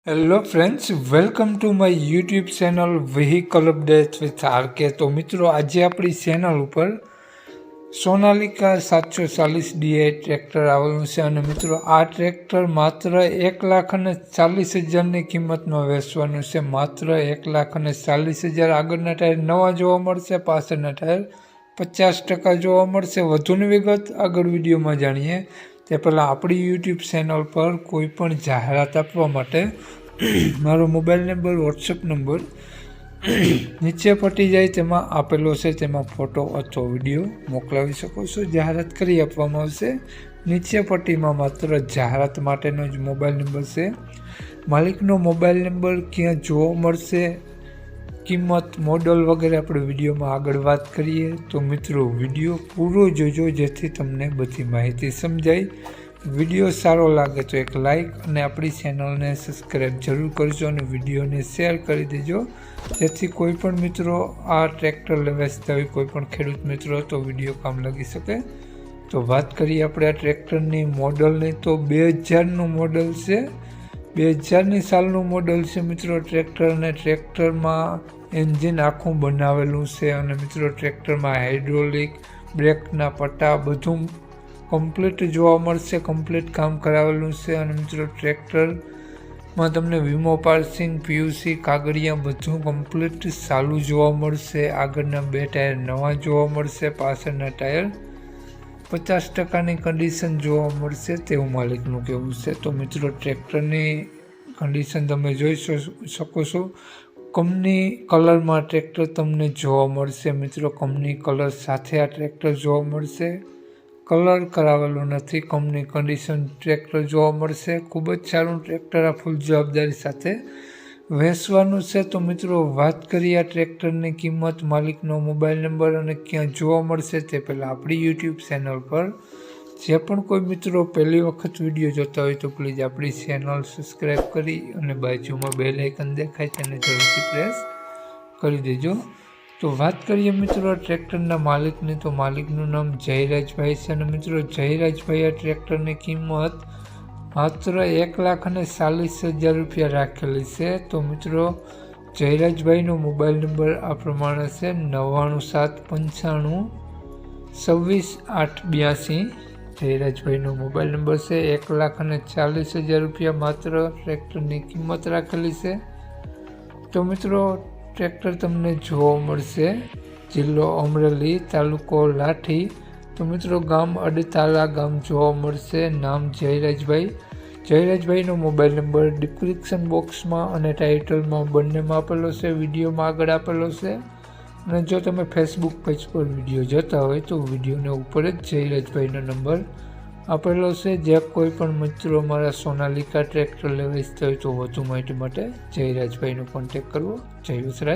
Hello friends, welcome to my YouTube channel vehicle update with RK. તો મિત્રો, આજે આપણી ચેનલ ઉપર સોનાલિકા 740DI ટ્રેક્ટર આવેલું છે અને મિત્રો આ ટ્રેક્ટર માત્ર 1,40,000ની કિંમતમાં વેચવાનું છે। માત્ર 1,40,000। આગળના ટાયર નવા જોવા મળશે, પાછળના ટાયર 50% જોવા મળશે। વધુની વિગત આગળ વિડીયોમાં જાણીએ તે પહેલાં આપણી યુટ્યુબ ચેનલ પર કોઈ પણ જાહેરાત આપવા માટે મારો મોબાઈલ નંબર, વોટ્સઅપ નંબર નીચે પટી જાય તેમાં આપેલો છે, તેમાં ફોટો અથવા વિડીયો મોકલાવી શકો છો। જાહેરાત કરી આપવામાં આવશે। નીચે પટ્ટીમાં માત્ર જાહેરાત માટેનો જ મોબાઈલ નંબર છે। માલિકનો મોબાઈલ નંબર ક્યાં જોવા મળશે, કિંમત, મોડલ વગેરે આપણે વિડીયોમાં આગળ વાત કરીએ। તો મિત્રો, વિડીયો પૂરો જોજો જેથી તમને બધી માહિતી સમજાય। વિડીયો સારો લાગે તો એક લાઈક અને આપણી ચેનલને સબસ્ક્રાઈબ જરૂર કરજો અને વિડીયોને શેર કરી દેજો જેથી કોઈ પણ મિત્રો આ ટ્રેક્ટર વેચતા હોય, કોઈ પણ ખેડૂત મિત્રો, તો વિડીયો કામ લાગી શકે। તો વાત કરીએ આપણે આ ટ્રેક્ટરની મોડલની, તો 2000નું મોડલ છે। 2000ની સાલનું મોડલ છે મિત્રો ટ્રેક્ટર, અને ટ્રેક્ટરમાં એન્જિન આખું બનાવેલું છે અને મિત્રો ટ્રેક્ટરમાં હાઇડ્રોલિક, બ્રેકના પટ્ટા બધું કમ્પ્લીટ જોવા મળશે। કમ્પ્લીટ કામ કરાવેલું છે અને મિત્રો ટ્રેક્ટરમાં તમને વીમો, પાર્સિંગ, પીયુસી, કાગળિયા બધું કમ્પ્લીટ ચાલુ જોવા મળશે। આગળના 2 ટાયર નવા જોવા મળશે, પાછળના ટાયર 50%ની કન્ડિશન જોવા મળશે તેવું માલિકનું કહેવું છે। તો મિત્રો, ટ્રેક્ટરની કન્ડિશન તમે જોઈ શકો છો। કંપની કલરમાં ટ્રેક્ટર તમને જોવા મળશે મિત્રો। કંપની કલર સાથે આ ટ્રેક્ટર જોવા મળશે, કલર કરાવેલો નથી, કંપની કન્ડિશન ટ્રેક્ટર જોવા મળશે। ખૂબ જ સારું ટ્રેક્ટર, આ ફૂલ જવાબદારી સાથે વેચવાનું છે। તો મિત્રો, વાત કરીએ આ ટ્રેક્ટરની કિંમત, માલિકનો મોબાઈલ નંબર અને ક્યાં જોવા મળશે તે પહેલાં આપણી યુટ્યુબ ચેનલ પર જે પણ કોઈ મિત્રો પહેલી વખત વિડીયો જોતા હોય તો પ્લીઝ આપણી ચેનલ સબસ્ક્રાઈબ કરી અને બાજુમાં બેલ આઇકન દેખાય તેને જરૂરથી પ્રેસ કરી દેજો। તો વાત કરીએ મિત્રો આ ટ્રેક્ટરના માલિકની, તો માલિકનું નામ જયરાજભાઈ છે અને મિત્રો જયરાજભાઈ આ ટ્રેક્ટરની કિંમત માત્ર 1,40,000 રૂપિયા રાખેલી છે। તો મિત્રો, જયરાજભાઈનો મોબાઈલ નંબર આ પ્રમાણે છે 99795 26,882। જયરાજભાઈનો મોબાઈલ નંબર છે। 1,40,000 રૂપિયા માત્ર ટ્રેક્ટરની કિંમત રાખેલી છે। તો મિત્રો, ટ્રેક્ટર તમને જોવા મળશે જિલ્લો અમરેલી, તાલુકો લાઠી। તો મિત્રો, ગામ અડતાલા ગામ જોવા મળશે। નામ જયરાજભાઈ। જયરાજભાઈનો મોબાઈલ નંબર ડિસ્ક્રિપ્શન બોક્સમાં અને ટાઇટલમાં બંનેમાં આપેલો છે, વિડીયોમાં આગળ આપેલો છે। અને જો તમે ફેસબુક પેજ પર વિડીયો જોતા હોય તો વિડીયોને ઉપર જ જયરાજભાઈનો નંબર આપેલો છે। જે કોઈ પણ મિત્રો મારા સોનાલિકા ટ્રેક્ટર વેચતા હોય તો વધુ માહિતી માટે જયરાજભાઈનો કોન્ટેક્ટ કરવો। જય વસરાજ।